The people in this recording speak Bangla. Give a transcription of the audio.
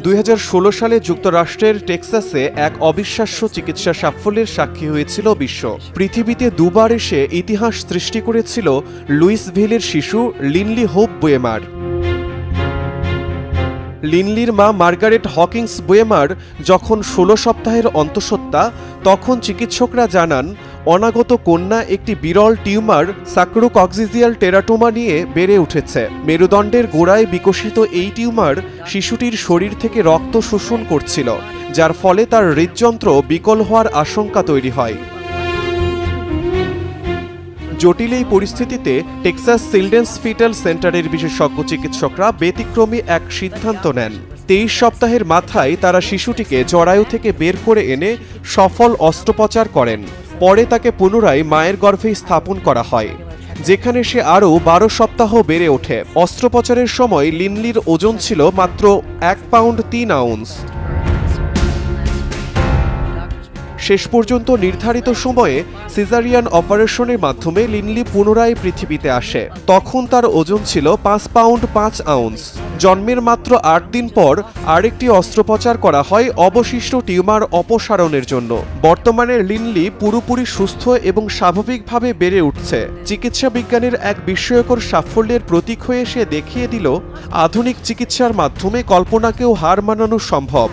2016 সালে যুক্তরাষ্ট্রের টেক্সাসে এক অবিশ্বাস্য চিকিৎসা সাফল্যের সাক্ষী হয়েছিল বিশ্ব। পৃথিবীতে দুবার এসে ইতিহাস সৃষ্টি করেছিল লুইসভিলের শিশু লিনলি হোপ বুয়েমার। লিনলির মা মার্গারেট হকিংস বুয়েমার যখন 16 সপ্তাহের অন্তঃসত্ত্বা, তখন চিকিৎসকরা জানান অনাগত কন্যা একটি বিরল টিউমার স্যাক্রোকক্সিজিয়াল টেরাটোমা নিয়ে বেড়ে উঠেছে। মেরুদণ্ডের গোড়ায় বিকশিত এই টিউমার শিশুটির শরীর থেকে রক্ত শোষণ করছিল, যার ফলে তার হৃদযন্ত্র বিকল হওয়ার আশঙ্কা তৈরি হয়। জটিল এই পরিস্থিতিতে টেক্সাস চিলড্রেন্স ফিটাল সেন্টারের বিশেষজ্ঞ চিকিৎসকরা ব্যতিক্রমী এক সিদ্ধান্ত নেন। 23 সপ্তাহের মাথায় তারা শিশুটিকে জরায়ু থেকে বের করে এনে সফল অস্ত্রোপচার করেন। পরে তাকে পুনরায় মায়ের গর্ভে স্থাপন করা হয়, যেখানে সে আরও 12 সপ্তাহ বেড়ে ওঠে। অস্ত্রোপচারের সময় লিনলির ওজন ছিল মাত্র 1 পাউন্ড 3 আউন্স। শেষ পর্যন্ত নির্ধারিত সময়ে সিজারিয়ান অপারেশনের মাধ্যমে লিনলি পুনরায় পৃথিবীতে আসে। তখন তার ওজন ছিল 5 পাউন্ড 5 আউন্স। জন্মের মাত্র 8 দিন পর আরেকটি অস্ত্রোপচার করা হয় অবশিষ্ট টিউমার অপসারণের জন্য। বর্তমানে লিনলি পুরোপুরি সুস্থ এবং স্বাভাবিকভাবে বেড়ে উঠছে। চিকিৎসা বিজ্ঞানের এক বিস্ময়কর সাফল্যের প্রতীক হয়ে সে দেখিয়ে দিল আধুনিক চিকিৎসার মাধ্যমে কল্পনাকেও হার মানানো সম্ভব।